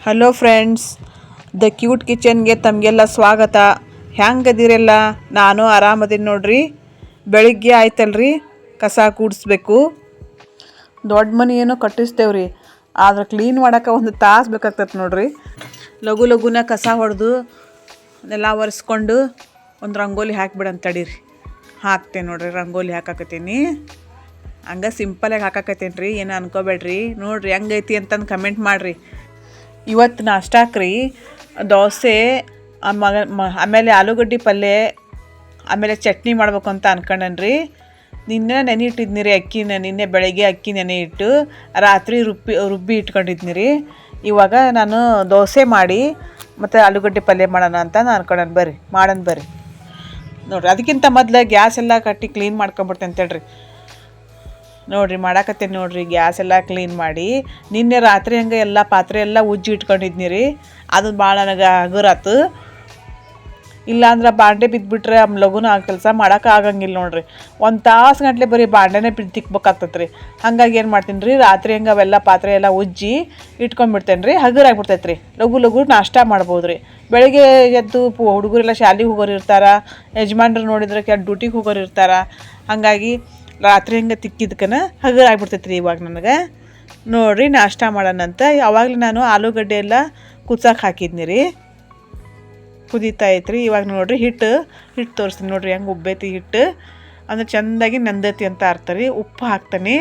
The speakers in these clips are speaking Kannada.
ಹಲೋ ಫ್ರೆಂಡ್ಸ್, ದ ಕ್ಯೂಟ್ ಕಿಚನ್ಗೆ ತಮಗೆಲ್ಲ ಸ್ವಾಗತ. ಹ್ಯಾಂಗದಿರೆಲ್ಲ? ನಾನು ಆರಾಮದೀನಿ ನೋಡ್ರಿ. ಬೆಳಿಗ್ಗೆ ಆಯ್ತಲ್ರಿ, ಕಸ ಕೂಡಿಸ್ಬೇಕು. ದೊಡ್ಡ ಮನೆ ಏನೋ ಕಟ್ಟಿಸ್ತೇವ್ರಿ, ಆದ್ರೆ ಕ್ಲೀನ್ ಮಾಡೋಕೆ ಒಂದು ತಾಸು ಬೇಕಾಗ್ತದೆ ನೋಡ್ರಿ. ಲಘು ಲಘುನ ಕಸ ಹೊಡೆದು ನೆಲ ಒರೆಸ್ಕೊಂಡು ಒಂದು ರಂಗೋಲಿ ಹಾಕಿಬಿಡಂತ ತಡೀರಿ. ಹಾಕ್ತೇನೆ ನೋಡ್ರಿ, ರಂಗೋಲಿ ಹಾಕಾಕತ್ತೀನಿ. ಹಂಗೆ ಸಿಂಪಲಾಗಿ ಹಾಕಾಕತ್ತೇನೆ ರೀ, ಏನು ಅನ್ಕೋಬೇಡ್ರಿ. ನೋಡ್ರಿ ಹೆಂಗೈತಿ ಅಂತಂದು ಕಮೆಂಟ್ ಮಾಡಿರಿ. ಇವತ್ತು ನಾಷ್ಟಾಕ್ರಿ ದೋಸೆ, ಆಮೇಲೆ ಆಲೂಗಡ್ಡೆ ಪಲ್ಯ, ಆಮೇಲೆ ಚಟ್ನಿ ಮಾಡ್ಬೇಕು ಅಂತ ಅನ್ಕೊಂಡೇನ್ರಿ. ನಿನ್ನೆ ನೆನೆ ಇಟ್ಟಿದ್ನಿ ರೀ ಅಕ್ಕಿನ. ನಿನ್ನೆ ಬೆಳಗ್ಗೆ ಅಕ್ಕಿ ನೆನೆ ಇಟ್ಟು ರಾತ್ರಿ ರುಬ್ಬಿ ಇಟ್ಕೊಂಡಿದ್ನಿ ರೀ. ಇವಾಗ ನಾನು ದೋಸೆ ಮಾಡಿ ಮತ್ತು ಆಲೂಗಡ್ಡೆ ಪಲ್ಯ ಮಾಡೋಣ ಅಂತ ಅನ್ಕೊಂಡೇನೆ. ಮಾಡೋಣ ಬರ್ರಿ. ನೋಡಿರಿ, ಅದಕ್ಕಿಂತ ಮೊದಲು ಗ್ಯಾಸ್ ಎಲ್ಲ ಕಟ್ಟಿ ಕ್ಲೀನ್ ಮಾಡ್ಕೊಂಬಿಡ್ತೇನೆ ಅಂತೇಳ್ರಿ. ನೋಡಿರಿ ಮಾಡಾಕತ್ತೇನೆ ನೋಡಿರಿ. ಗ್ಯಾಸ್ ಎಲ್ಲ ಕ್ಲೀನ್ ಮಾಡಿ ನಿನ್ನೆ ರಾತ್ರಿ ಹಂಗೆ ಎಲ್ಲ ಪಾತ್ರೆ ಎಲ್ಲ ಉಜ್ಜಿ ಇಟ್ಕೊಂಡಿದ್ನಿ ರೀ. ಅದು ಭಾಳ ನನಗೆ ಹಗುರಾತು. ಇಲ್ಲಾಂದ್ರೆ ಬಾಂಡೆ ಬಿದ್ದುಬಿಟ್ರೆ ಲಘುನ ಆ ಕೆಲಸ ಮಾಡೋಕೆ ಆಗಂಗಿಲ್ಲ ನೋಡಿರಿ. ಒಂದು ತಾಸು ಗಂಟ್ಲೆ ಬರೀ ಬಾಂಡೆನೇ ತಿಕ್ಬೇಕಾಗ್ತದೆ ರೀ. ಹಾಗಾಗಿ ಏನು ಮಾಡ್ತೀನಿ ರೀ, ರಾತ್ರಿ ಹಂಗೆ ಅವೆಲ್ಲ ಪಾತ್ರೆ ಎಲ್ಲ ಉಜ್ಜಿ ಇಟ್ಕೊಂಡ್ಬಿಡ್ತೇನೆ ರೀ. ಹಗುರಾಗ್ಬಿಡ್ತೈತೆ ರೀ. ಲಘು ನಾಷ್ಟ ಮಾಡ್ಬೋದು ರೀ. ಬೆಳಗ್ಗೆ ಎದ್ದು ಹುಡುಗರೆಲ್ಲ ಶಾಲೆಗೆ ಹೋಗೋರು ಇರ್ತಾರೆ, ಯಜಮಾನ್ರು ನೋಡಿದ್ರೆ ಡ್ಯೂಟಿಗೆ ಹೋಗೋರು ಇರ್ತಾರೆ. ಹಾಗಾಗಿ ರಾತ್ರಿ ಹಂಗೆ ತಿಕ್ಕಿದ್ಕನ ಹಗುರಾಗ್ಬಿಡ್ತೈತೆ ರೀ. ಇವಾಗ ನನಗೆ ನೋಡಿರಿ ನಾಷ್ಟ ಮಾಡೋಣಂತ. ಯಾವಾಗಲೂ ನಾನು ಆಲೂಗಡ್ಡೆ ಎಲ್ಲ ಕುದ್ಸಕ್ಕೆ ಹಾಕಿದ್ನಿ ರೀ. ಕುದೀತಾ ಐತ್ರಿ. ಇವಾಗ ನೋಡಿರಿ ಹಿಟ್ಟು ತೋರಿಸ್ತೀನಿ ನೋಡಿರಿ ಹೆಂಗೆ ಉಬ್ಬೈತಿ ಹಿಟ್ಟು. ಅಂದ್ರೆ ಚೆಂದಾಗಿ ನೆಂದೈತಿ ಅಂತ ಅರ್ಥ ರೀ. ಉಪ್ಪು ಹಾಕ್ತಾನೆ.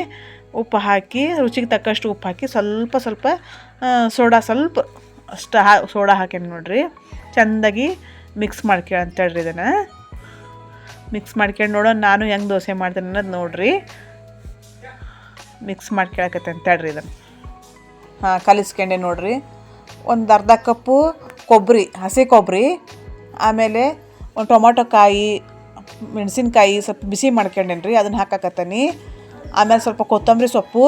ಉಪ್ಪು ಹಾಕಿ ರುಚಿಗೆ ತಕ್ಕಷ್ಟು ಉಪ್ಪು ಹಾಕಿ ಸ್ವಲ್ಪ ಸೋಡಾ ಸೋಡಾ ಹಾಕೇನಿ ನೋಡಿರಿ. ಚೆಂದಾಗಿ ಮಿಕ್ಸ್ ಅಂತೇಳ್ರಿ. ಇದನ್ನು ಮಿಕ್ಸ್ ಮಾಡ್ಕೊಂಡು ನೋಡೋಣ ನಾನು ಹೆಂಗೆ ದೋಸೆ ಮಾಡ್ತೇನೆ ಅನ್ನೋದು ನೋಡಿರಿ. ಮಿಕ್ಸ್ ಮಾಡ್ಕೊಳಕತ್ತೆ ಅಂತೇಳ್ರಿ ಇದನ್ನು. ಕಲಿಸ್ಕೊಂಡೆ ನೋಡಿರಿ. ಒಂದು ಅರ್ಧ ಕಪ್ಪು ಕೊಬ್ಬರಿ, ಹಸಿ ಕೊಬ್ಬರಿ, ಆಮೇಲೆ ಒಂದು ಟೊಮೊಟೊ ಕಾಯಿ, ಮೆಣಸಿನ್ಕಾಯಿ ಸ್ವಲ್ಪ ಬಿಸಿ ಮಾಡ್ಕೊಂಡೇನಿ ರೀ, ಅದನ್ನು ಹಾಕಾಕತ್ತೀನಿ. ಆಮೇಲೆ ಸ್ವಲ್ಪ ಕೊತ್ತಂಬರಿ ಸೊಪ್ಪು,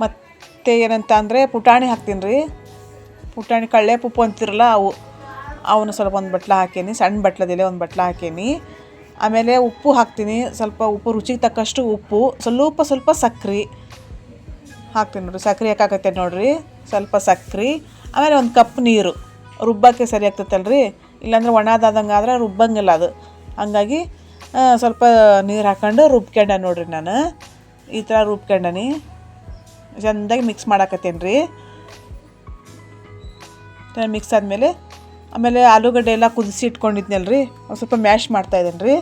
ಮತ್ತು ಏನಂತ ಅಂದರೆ ಪುಟಾಣಿ ಹಾಕ್ತೀನಿ ರೀ. ಪುಟಾಣಿ ಕಳ್ಳೆ ಪುಪ್ಪು ಅಂತಿರಲ್ಲ ಅವನು ಸ್ವಲ್ಪ ಒಂದು ಬಟ್ಲ ಹಾಕೀನಿ. ಸಣ್ಣ ಬಟ್ಲದಿಲ್ಲ ಒಂದು ಬಟ್ಲ ಹಾಕೀನಿ. ಆಮೇಲೆ ಉಪ್ಪು ಹಾಕ್ತೀನಿ. ಸ್ವಲ್ಪ ಉಪ್ಪು ರುಚಿಗೆ ತಕ್ಕಷ್ಟು ಉಪ್ಪು, ಸ್ವಲ್ಪ ಸಕ್ಕರೆ ಹಾಕ್ತೀನಿ ನೋಡಿರಿ. ಸಕ್ಕರೆ ಹಾಕಾಕತ್ತೇನೆ ನೋಡಿರಿ. ಸ್ವಲ್ಪ ಸಕ್ಕರೆ, ಆಮೇಲೆ ಒಂದು ಕಪ್ ನೀರು. ರುಬ್ಬಕ್ಕೆ ಸರಿ ಆಗ್ತೈತಲ್ರಿ. ಇಲ್ಲಾಂದ್ರೆ ಒಣದಾದಂಗೆ ಆದ್ರೆ ರುಬ್ಬಂಗಿಲ್ಲ ಅದು. ಹಂಗಾಗಿ ಸ್ವಲ್ಪ ನೀರು ಹಾಕ್ಕೊಂಡು ರುಬ್ಕೊಂಡೆ ನೋಡಿರಿ. ನಾನು ಈ ಥರ ರುಬ್ಕೊಂಡನಿ. ಚೆಂದಾಗಿ ಮಿಕ್ಸ್ ಮಾಡಾಕತ್ತೇನೆ ರೀ. ಮಿಕ್ಸ್ ಆಮೇಲೆ ಆಲೂಗಡ್ಡೆ ಎಲ್ಲ ಕುದಿಸಿ ಇಟ್ಕೊಂಡಿದ್ನಲ್ಲ ರೀ, ಸ್ವಲ್ಪ ಮ್ಯಾಶ್ ಮಾಡ್ತಾಯಿದ್ದೇನೆ ರೀ.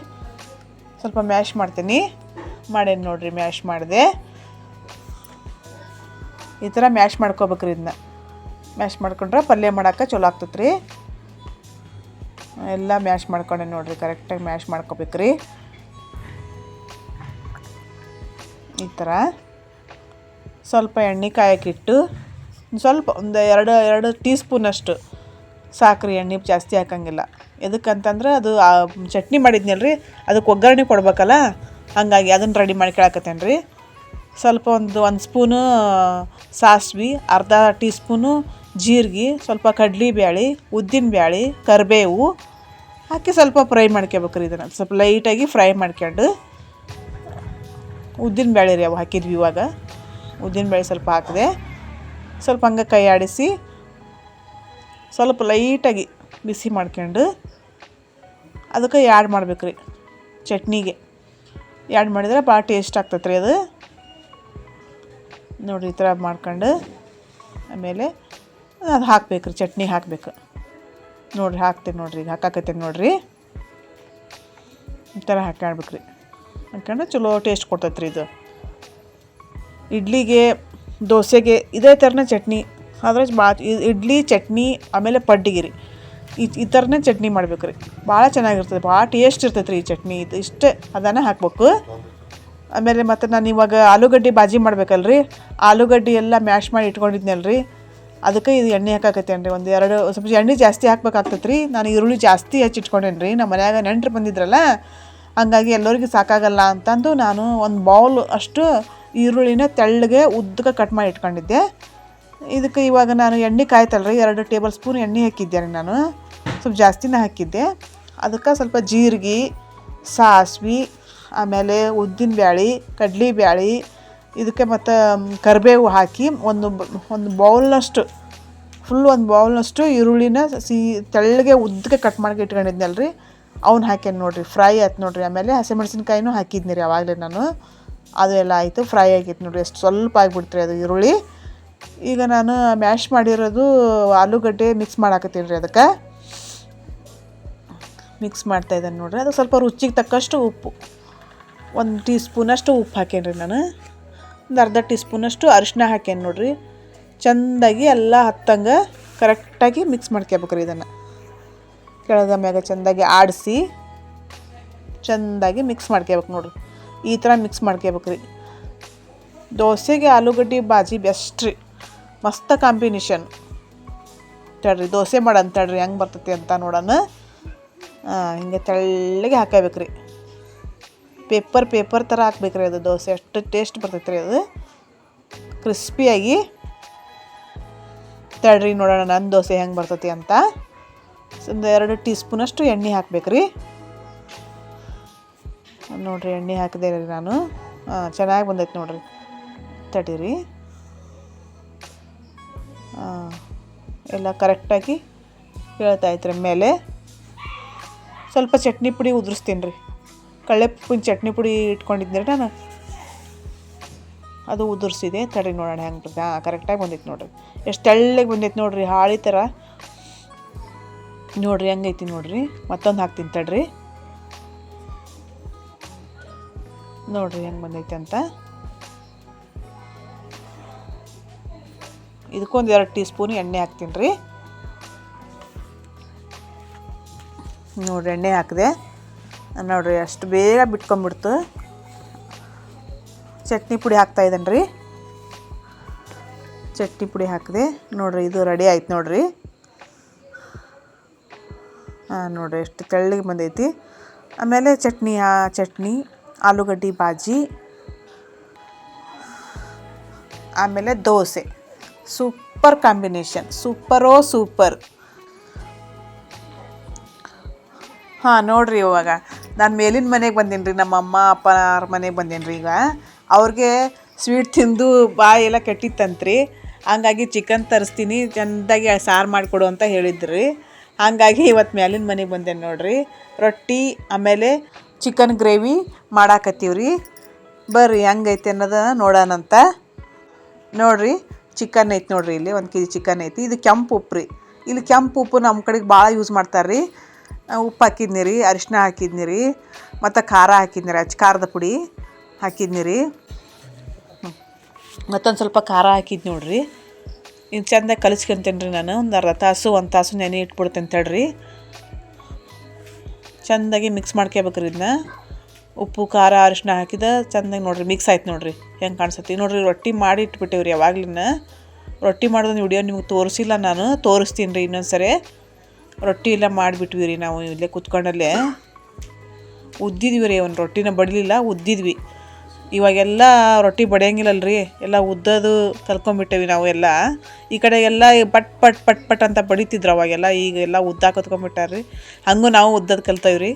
ಸ್ವಲ್ಪ ಮ್ಯಾಶ್ ಮಾಡ್ತೀನಿ. ಮಾಡೇನಿ ನೋಡಿರಿ, ಮ್ಯಾಶ್ ಮಾಡಿದೆ. ಈ ಥರ ಮ್ಯಾಶ್ ಮಾಡ್ಕೋಬೇಕ್ರಿ. ಇದನ್ನ ಮ್ಯಾಶ್ ಮಾಡ್ಕೊಂಡ್ರೆ ಪಲ್ಯ ಮಾಡೋಕೆ ಚಲೋ ಆಗ್ತೈತೆ ರೀ. ಎಲ್ಲ ಮ್ಯಾಶ್ ಮಾಡ್ಕೊಂಡೆ ನೋಡಿರಿ. ಕರೆಕ್ಟಾಗಿ ಮ್ಯಾಶ್ ಮಾಡ್ಕೋಬೇಕ್ರಿ. ಈ ಥರ ಸ್ವಲ್ಪ ಎಣ್ಣೆ ಕಾಯಕ್ಕಿಟ್ಟು ಸ್ವಲ್ಪ ಒಂದು ಎರಡು ಟೀ ಸ್ಪೂನಷ್ಟು ಸಾಕ್ರಿ. ಎಣ್ಣೆ ಜಾಸ್ತಿ ಹಾಕಂಗಿಲ್ಲ. ಎದಕ್ಕಂತಂದ್ರೆ ಅದು ಚಟ್ನಿ ಮಾಡಿದ್ನಲ್ಲ ರೀ, ಅದಕ್ಕೆ ಒಗ್ಗರಣೆ ಕೊಡ್ಬೇಕಲ್ಲ. ಹಾಗಾಗಿ ಅದನ್ನು ರೆಡಿ ಮಾಡ್ಕೊಳಕತ್ತೇನೆ ರೀ. ಸ್ವಲ್ಪ ಒಂದು ಸ್ಪೂನು ಸಾಸಿವೆ, ಅರ್ಧ ಟೀ ಸ್ಪೂನು ಜೀರಿಗೆ, ಸ್ವಲ್ಪ ಕಡ್ಲೆಬೇಳೆ, ಉದ್ದಿನಬೇಳೆ, ಕರಿಬೇವು ಹಾಕಿ ಸ್ವಲ್ಪ ಫ್ರೈ ಮಾಡ್ಕೋಬೇಕ್ರಿ. ಇದನ್ನು ಸ್ವಲ್ಪ ಲೈಟಾಗಿ ಫ್ರೈ ಮಾಡ್ಕೊಂಡು, ಉದ್ದಿನಬೇಳೆ ರೀ ಅವು ಹಾಕಿದ್ವಿ. ಇವಾಗ ಉದ್ದಿನಬೇಳೆ ಸ್ವಲ್ಪ ಹಾಕಿದೆ. ಸ್ವಲ್ಪ ಹಂಗೆ ಕೈ ಆಡಿಸಿ ಸ್ವಲ್ಪ ಲೈಟಾಗಿ ಬಿಸಿ ಮಾಡ್ಕೊಂಡು ಅದಕ್ಕೆ ಆ್ಯಡ್ ಮಾಡ್ಬೇಕ್ರಿ. ಚಟ್ನಿಗೆ ಆ್ಯಡ್ ಮಾಡಿದ್ರೆ ಭಾಳ ಟೇಸ್ಟ್ ಆಗ್ತೈತೆ ರೀ ಅದು. ನೋಡಿರಿ ಈ ಥರ ಮಾಡ್ಕೊಂಡು ಆಮೇಲೆ ಅದು ಹಾಕ್ಬೇಕ್ರಿ. ಚಟ್ನಿ ಹಾಕಬೇಕು ನೋಡಿರಿ. ಹಾಕ್ತೇನೆ ನೋಡಿರಿ. ಈಗ ಹಾಕಾಕತ್ತೇನೆ ನೋಡಿರಿ. ಈ ಥರ ಹಾಕ್ಯಾಡ್ಬೇಕ್ರಿ. ಹಾಕ್ಕೊಂಡು ಚಲೋ ಟೇಸ್ಟ್ ಕೊಡ್ತೈತೆ ರೀ ಇದು. ಇಡ್ಲಿಗೆ, ದೋಸೆಗೆ ಇದೇ ಥರನೇ ಚಟ್ನಿ ಆದ್ರೆ ಇಡ್ಲಿ ಚಟ್ನಿ ಆಮೇಲೆ ಪಡ್ಡಿಗೆ ರೀ ಈ ಥರನೇ ಚಟ್ನಿ ಮಾಡ್ಬೇಕು ರೀ. ಭಾಳ ಚೆನ್ನಾಗಿರ್ತದೆ, ಭಾಳ ಟೇಸ್ಟ್ ಇರ್ತೈತೆ ರೀ ಈ ಚಟ್ನಿ. ಇದು ಇಷ್ಟೇ ಅದನ್ನು ಹಾಕ್ಬೇಕು. ಆಮೇಲೆ ಮತ್ತು ನಾನು ಇವಾಗ ಆಲೂಗಡ್ಡೆ ಬಾಜಿ ಮಾಡ್ಬೇಕಲ್ರಿ, ಆಲೂಗಡ್ಡೆ ಎಲ್ಲ ಮ್ಯಾಶ್ ಮಾಡಿ ಇಟ್ಕೊಂಡಿದ್ನಲ್ರಿ, ಅದಕ್ಕೆ ಇದು ಎಣ್ಣೆ ಹಾಕಾಕತ್ತೇನೆ ರೀ. ಸ್ವಲ್ಪ ಎಣ್ಣೆ ಜಾಸ್ತಿ ಹಾಕ್ಬೇಕಾಗ್ತೈತೆ ರೀ. ನಾನು ಈರುಳ್ಳಿ ಜಾಸ್ತಿ ಹೆಚ್ಚಿಟ್ಕೊಂಡೇನಿ ರೀ. ನಮ್ಮ ಮನ್ಯಾಗ ನೆಂಟರು ಬಂದಿದ್ರಲ್ಲ, ಹಂಗಾಗಿ ಎಲ್ಲರಿಗೂ ಸಾಕಾಗಲ್ಲ ಅಂತಂದು ನಾನು ಒಂದು ಬೌಲ್ ಅಷ್ಟು ಈರುಳ್ಳಿನ ತೆಳ್ಳಗೆ ಉದ್ದಕ್ಕೆ ಕಟ್ ಮಾಡಿ ಇಟ್ಕೊಂಡಿದ್ದೆ. ಇದಕ್ಕೆ ಇವಾಗ ನಾನು ಎಣ್ಣೆ ಕಾಯ್ತಲ್ರಿ, 2 ಟೇಬಲ್ ಸ್ಪೂನ್ ಎಣ್ಣೆ ಹಾಕಿದ್ದೆ ರೀ. ನಾನು ಸ್ವಲ್ಪ ಜಾಸ್ತಿನೇ ಹಾಕಿದ್ದೆ. ಅದಕ್ಕೆ ಸ್ವಲ್ಪ ಜೀರಿಗೆ, ಸಾಸಿವೆ, ಆಮೇಲೆ ಉದ್ದಿನಬೇಳೆ, ಕಡ್ಲೆಬೇಳೆ, ಇದಕ್ಕೆ ಮತ್ತು ಕರಿಬೇವು ಹಾಕಿ ಒಂದು ಬೌಲ್ನಷ್ಟು ಫುಲ್ ಒಂದು ಬೌಲ್ನಷ್ಟು ಈರುಳ್ಳಿನ ತೆಳ್ಳಗೆ ಉದ್ದಕ್ಕೆ ಕಟ್ ಮಾಡಿ ಇಟ್ಕೊಂಡಿದ್ನಲ್ಲ ರೀ ಅವ್ನು ಹಾಕ್ಯಾನ ನೋಡಿರಿ, ಫ್ರೈ ಆಯ್ತು ನೋಡಿರಿ. ಆಮೇಲೆ ಹಸಿಮೆಣ್ಸಿನ್ಕಾಯಿನೂ ಹಾಕಿದ್ನಿ ರೀ ಅವಾಗಲೇ ನಾನು. ಅದು ಎಲ್ಲ ಆಯಿತು, ಫ್ರೈ ಆಗಿತ್ತು ನೋಡಿರಿ. ಎಷ್ಟು ಸ್ವಲ್ಪ ಆಗಿಬಿಡ್ತು ರೀ ಅದು ಈರುಳ್ಳಿ. ಈಗ ನಾನು ಮ್ಯಾಶ್ ಮಾಡಿರೋದು ಆಲೂಗಡ್ಡೆ ಮಿಕ್ಸ್ ಮಾಡಾಕತ್ತೀನಿ ರೀ. ಅದಕ್ಕೆ ಮಿಕ್ಸ್ ಮಾಡ್ತಾಯಿದ್ದಾನೆ ನೋಡಿರಿ. ಅದು ಸ್ವಲ್ಪ ರುಚಿಗೆ ತಕ್ಕಷ್ಟು ಉಪ್ಪು, 1 ಟೀ ಸ್ಪೂನಷ್ಟು ಉಪ್ಪು ಹಾಕೇನಿ ರೀ ನಾನು. ಒಂದು ಅರ್ಧ ಟೀ ಸ್ಪೂನಷ್ಟು ಅರಿಶಿನ ಹಾಕೇನಿ ನೋಡಿರಿ. ಚೆಂದಾಗಿ ಎಲ್ಲ ಹತ್ತಂಗೆ ಕರೆಕ್ಟಾಗಿ ಮಿಕ್ಸ್ ಮಾಡ್ಕೋಬೇಕ್ರಿ. ಇದನ್ನು ಕೆಳಗ ಮ್ಯಾಗ ಚೆಂದಾಗಿ ಆಡಿಸಿ ಚೆಂದಾಗಿ ಮಿಕ್ಸ್ ಮಾಡ್ಕೋಬೇಕು ನೋಡಿರಿ. ಈ ಥರ ಮಿಕ್ಸ್ ಮಾಡ್ಕೋಬೇಕ್ರಿ. ದೋಸೆಗೆ ಆಲೂಗಡ್ಡೆ ಬಾಜಿ ಬೆಸ್ಟ್ ರೀ, ಮಸ್ತ್ ಕಾಂಬಿನೇಷನ್. ತಡ್ರಿ ದೋಸೆ ಮಾಡೋಣ ತಡ್ರಿ ಹೆಂಗೆ ಬರ್ತೈತಿ ಅಂತ ನೋಡೋಣ. ಹಿಂಗೆ ತೆಳ್ಳಗೆ ಹಾಕಬೇಕ್ರಿ. ಪೇಪರ್ ಥರ ಹಾಕ್ಬೇಕ್ರಿ ಅದು ದೋಸೆ. ಅಷ್ಟು ಟೇಸ್ಟ್ ಬರ್ತೈತೆ ರೀ ಅದು, ಕ್ರಿಸ್ಪಿಯಾಗಿ. ತಡ್ರಿ ನೋಡೋಣ ನನ್ನ ದೋಸೆ ಹೆಂಗೆ ಬರ್ತೈತಿ ಅಂತ. ಒಂದು 2 ಟೀ ಸ್ಪೂನಷ್ಟು ಎಣ್ಣೆ ಹಾಕ್ಬೇಕ್ರಿ. ನೋಡಿರಿ ಎಣ್ಣೆ ಹಾಕಿದೆ ರೀ ನಾನು. ಚೆನ್ನಾಗಿ ಬಂದೈತೆ ನೋಡಿರಿ. ತಡೀರಿ, ಎಲ್ಲ ಕರೆಕ್ಟಾಗಿ ಹೇಳ್ತಾಯ್ತು ರೀ. ಮೇಲೆ ಸ್ವಲ್ಪ ಚಟ್ನಿ ಪುಡಿ ಉದುರಿಸ್ತೀನಿ ರೀ. ಕಳ್ಳೆಪ್ಪಿನ ಚಟ್ನಿ ಪುಡಿ ಇಟ್ಕೊಂಡಿದ್ದೆ ರೀ ನಾನು, ಅದು ಉದುರಿಸಿದೆ. ತಡಿ ನೋಡೋಣ ಹೆಂಗೆ ಬರ್ತದೆ. ಕರೆಕ್ಟಾಗಿ ಬಂದೈತೆ ನೋಡಿರಿ. ಎಷ್ಟು ತೆಳ್ಳಗೆ ಬಂದೈತೆ ನೋಡಿರಿ, ಹಾಳಿ ಥರ ನೋಡಿರಿ ಹೆಂಗೈತಿ ನೋಡಿರಿ. ಮತ್ತೊಂದು ಹಾಕ್ತೀನಿ ತಡ್ರಿ, ನೋಡಿರಿ ಹೆಂಗೆ ಬಂದೈತೆ ಅಂತ. ಇದಕ್ಕೊಂದು 2 ಟೀ ಸ್ಪೂನ್ ಎಣ್ಣೆ ಹಾಕ್ತೀನಿ ರೀ. ನೋಡಿರಿ ಎಣ್ಣೆ ಹಾಕಿದೆ ನೋಡಿರಿ, ಅಷ್ಟು ಬೇಗ ಬಿಟ್ಕೊಂಡ್ಬಿಡ್ತು. ಚಟ್ನಿ ಪುಡಿ ಹಾಕ್ತಾಯಿದ್ದಾನೆ ರೀ. ಚಟ್ನಿ ಪುಡಿ ಹಾಕಿದೆ ನೋಡಿರಿ. ಇದು ರೆಡಿ ಆಯ್ತು ನೋಡಿರಿ. ನೋಡಿರಿ ಎಷ್ಟು ತೆಳ್ಳಗೆ ಬಂದೈತಿ. ಆಮೇಲೆ ಚಟ್ನಿ ಆಲೂಗಡ್ಡೆ ಬಾಜಿ, ಆಮೇಲೆ ದೋಸೆ. Super combination, super. ನೋಡಿರಿ ಇವಾಗ ನಾನು ಮೇಲಿನ ಮನೆಗೆ ಬಂದೀನಿ ರೀ, ನಮ್ಮ ಅಮ್ಮ ಅಪ್ಪ ಅವ್ರ ಮನೆಗೆ ಬಂದೀನಿ ರೀ. ಈಗ ಅವ್ರಿಗೆ ಸ್ವೀಟ್ ತಿಂದು ಬಾಯಿ ಎಲ್ಲ ಕೆಟ್ಟಿತ್ತಂತ್ರಿ. ಹಂಗಾಗಿ ಚಿಕನ್ ತರಿಸ್ತೀನಿ, ಚೆಂದಾಗಿ ಸಾರು ಮಾಡಿಕೊಡು ಅಂತ ಹೇಳಿದ್ರಿ. ಹಾಗಾಗಿ ಇವತ್ತು ಮೇಲಿನ ಮನೆಗೆ ಬಂದೇನೆ ನೋಡಿರಿ. ರೊಟ್ಟಿ ಆಮೇಲೆ ಚಿಕನ್ ಗ್ರೇವಿ ಮಾಡಾಕತ್ತೀವಿ ರೀ. ಬರ್ರಿ ಹೆಂಗೈತೆ ಅನ್ನೋದು ನೋಡೋಣಂತ. ನೋಡಿರಿ ಚಿಕನ್ ಐತಿ ನೋಡಿರಿ. ಇಲ್ಲಿ 1 kg ಚಿಕನ್ ಐತಿ. ಇದು ಕೆಂಪು ಉಪ್ಪು ರೀ. ಇಲ್ಲಿ ಕೆಂಪು ಉಪ್ಪು ನಮ್ಮ ಕಡೆಗೆ ಭಾಳ ಯೂಸ್ ಮಾಡ್ತಾರೆ ರೀ. ಉಪ್ಪು ಹಾಕಿದ್ನಿ ರೀ, ಅರಿಶಿನ ಹಾಕಿದ್ನಿ ರೀ, ಮತ್ತು ಖಾರ ಹಾಕಿದ್ನಿ ರೀ, ಖಾರದ ಪುಡಿ ಹಾಕಿದ್ನಿ ರೀ. ಮತ್ತೊಂದು ಸ್ವಲ್ಪ ಖಾರ ಹಾಕಿದ್ದು ನೋಡಿರಿ. ಇನ್ನು ಚೆಂದಾಗಿ ಕಲಿಸ್ಕೊಂತೀನಿ ರೀ ನಾನು. ಒಂದು ಅರ್ಧ ತಾಸು 1 ತಾಸು ನೆನೆ ಇಟ್ಬಿಡ್ತೇನೆ ತಡ್ರಿ. ಚೆಂದಾಗಿ ಮಿಕ್ಸ್ ಮಾಡ್ಕೋಬೇಕ್ರಿ ಇದನ್ನ. ಉಪ್ಪು ಖಾರ ಅರಿಶಿನ ಹಾಕಿದ ಚೆಂದಾಗಿ ನೋಡಿರಿ ಮಿಕ್ಸ್ ಆಯ್ತು ನೋಡಿರಿ. ಹೆಂಗೆ ಕಾಣಿಸುತ್ತೆ ನೋಡಿರಿ. ರೊಟ್ಟಿ ಮಾಡಿ ಇಟ್ಬಿಟ್ಟೇವ್ರಿ ಯಾವಾಗ್ಲಿನ. ರೊಟ್ಟಿ ಮಾಡೋದನ್ನ ವಿಡಿಯೋ ನಿಮ್ಗೆ ತೋರಿಸಿಲ್ಲ ನಾನು, ತೋರಿಸ್ತೀನಿ ರೀ ಇನ್ನೊಂದು ಸರಿ. ರೊಟ್ಟಿ ಎಲ್ಲ ಮಾಡಿಬಿಟ್ವಿ ರೀ ನಾವು ಇಲ್ಲೇ ಕುತ್ಕೊಂಡಲ್ಲೇ. ಉದ್ದಿದ್ವಿ ರೀ, ಒಂದು ರೊಟ್ಟಿನ ಬಡಿಲಿಲ್ಲ, ಉದ್ದಿದ್ವಿ. ಇವಾಗೆಲ್ಲ ರೊಟ್ಟಿ ಬಡಿಯಂಗಿಲ್ಲಲ್ರಿ, ಎಲ್ಲ ಉದ್ದದು ಕಲ್ತ್ಕೊಂಡ್ಬಿಟ್ಟೇವಿ ನಾವು ಎಲ್ಲ. ಈ ಕಡೆ ಎಲ್ಲ ಪಟ್ ಅಂತ ಬಡಿತಿದ್ರು ಅವಾಗೆಲ್ಲ. ಈಗ ಎಲ್ಲ ಉದ್ದ ಕತ್ಕೊಂಡ್ಬಿಟ್ಟಾರ್ರಿ. ಹಂಗೂ ನಾವು ಉದ್ದದು ಕಲ್ತೇವ್ರಿ.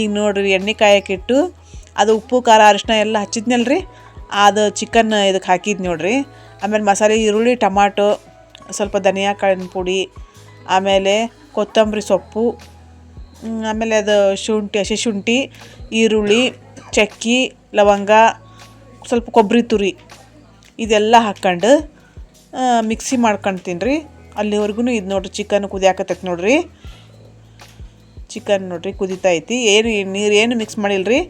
ಈಗ ನೋಡಿರಿ ಎಣ್ಣೆ ಕಾಯಕ್ಕಿಟ್ಟು ಅದು ಉಪ್ಪು ಖಾರ ಅರಿಶಿನ ಎಲ್ಲ ಹಚ್ಚಿದ್ನಲ್ರಿ, ಅದು ಚಿಕನ್ ಇದಕ್ಕೆ ಹಾಕಿದ್ದು ನೋಡಿರಿ. ಆಮೇಲೆ ಮಸಾಲೆ ಈರುಳ್ಳಿ ಟಮಾಟೊ, ಸ್ವಲ್ಪ ಧನಿಯಾ ಕಾಳಿನ ಪುಡಿ, ಆಮೇಲೆ ಕೊತ್ತಂಬರಿ ಸೊಪ್ಪು, ಆಮೇಲೆ ಅದು ಹಸಿ ಶುಂಠಿ, ಈರುಳ್ಳಿ, ಚಕ್ಕಿ, ಲವಂಗ, ಸ್ವಲ್ಪ ಕೊಬ್ಬರಿ ತುರಿ ಇದೆಲ್ಲ ಹಾಕ್ಕೊಂಡು ಮಿಕ್ಸಿ ಮಾಡ್ಕೊಳ್ತೀನಿ ರೀ. ಅಲ್ಲಿವರೆಗೂ ಇದು ನೋಡಿರಿ ಚಿಕನ್ ಕುದಿಯಾಕತ್ತೈತೆ ನೋಡಿರಿ. ಚಿಕನ್ ನೋಡಿರಿ ಕುದೀತಾ ಐತಿ. ನೀರೇನು ಮಿಕ್ಸ್ ಮಾಡಿಲ್ರಿ,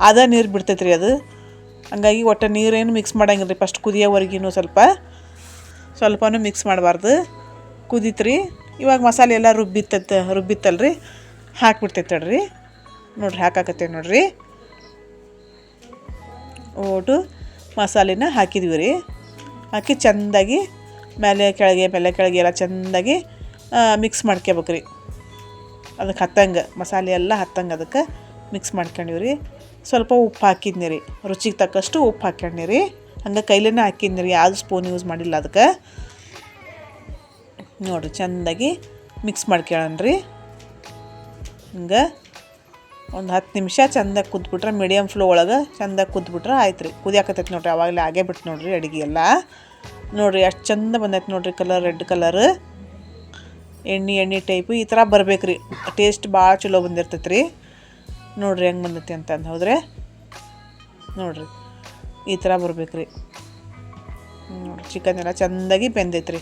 ಅದೇ ನೀರು ಬಿಡ್ತೈತೆ ರೀ ಅದು. ಹಂಗಾಗಿ ಒಟ್ಟು ನೀರೇನು ಮಿಕ್ಸ್ ಮಾಡಂಗಿಲ್ಲ ರೀ. ಫಸ್ಟ್ ಕುದಿಯೋವರೆಗಿನೂ ಸ್ವಲ್ಪನೂ ಮಿಕ್ಸ್ ಮಾಡಬಾರ್ದು. ಕುದೀತ್ರಿ. ಇವಾಗ ಮಸಾಲೆ ಎಲ್ಲ ರುಬ್ಬಿತ್ತಲ್ರಿ, ಹಾಕ್ಬಿಡ್ತೈತೆ ತಡ್ರಿ. ನೋಡಿರಿ ಹಾಕಾಕತ್ತೇವೆ ನೋಡಿರಿ. ಓಟು ಮಸಾಲೆನ ಹಾಕಿದ್ವಿ ರೀ. ಹಾಕಿ ಚೆಂದಾಗಿ ಮೇಲೆ ಕೆಳಗೆ ಎಲ್ಲ ಚೆಂದಾಗಿ ಮಿಕ್ಸ್ ಮಾಡ್ಕೋಬೇಕ್ರಿ. ಅದಕ್ಕೆ ಹತ್ತಂಗೆ ಮಸಾಲೆ ಎಲ್ಲ ಹತ್ತಂಗೆ ಅದಕ್ಕೆ ಮಿಕ್ಸ್ ಮಾಡ್ಕೊಂಡಿವಿ ರೀ. ಸ್ವಲ್ಪ ಉಪ್ಪು ಹಾಕಿದ್ನಿ ರೀ, ರುಚಿಗೆ ತಕ್ಕಷ್ಟು ಉಪ್ಪು ಹಾಕ್ಕೊಂಡಿ ರೀ. ಹಂಗೆ ಕೈಲೇನೆ ಹಾಕಿದ್ನಿ ರೀ, ಯಾವುದು ಸ್ಪೂನ್ ಯೂಸ್ ಮಾಡಿಲ್ಲ ಅದಕ್ಕೆ. ನೋಡಿರಿ ಚೆಂದಾಗಿ ಮಿಕ್ಸ್ ಮಾಡ್ಕೊಳ್ಳೋಣ ರೀ. ಹಿಂಗೆ ಒಂದು 10 ನಿಮಿಷ ಚಂದಾಗಿ ಕುದ್ಬಿಟ್ರೆ ಮೀಡಿಯಮ್ ಫ್ಲೋ ಒಳಗೆ ಚಂದಾಗಿ ಕುದ್ಬಿಟ್ರೆ ಆಯ್ತು ರೀ. ಕುದಿಯಾಕತ್ತೈತೆ ನೋಡಿರಿ, ಆವಾಗಲೇ ಆಗೇ ಬಿಟ್ಟು ನೋಡಿರಿ ಅಡುಗೆ ಎಲ್ಲ. ನೋಡಿರಿ ಎಷ್ಟು ಚಂದ ಬಂದೈತೆ ನೋಡಿರಿ ಕಲರ್, ರೆಡ್ ಕಲರ್ ಎಣ್ಣೆ ಟೈಪು ಈ ಥರ ಬರ್ಬೇಕು ರೀ. ಟೇಸ್ಟ್ ಭಾಳ ಚಲೋ ಬಂದಿರ್ತೈತೆ ರೀ. ನೋಡಿರಿ ಹೆಂಗೆ ಬಂದೈತಿ ಅಂತಂದು ಹೌದ್ರಿ. ನೋಡಿರಿ ಈ ಥರ ಬರ್ಬೇಕು ರೀ. ನೋಡಿರಿ ಚಿಕನ್ ಎಲ್ಲ ಚೆಂದಾಗಿ ಬೆಂದೈತೆ ರೀ.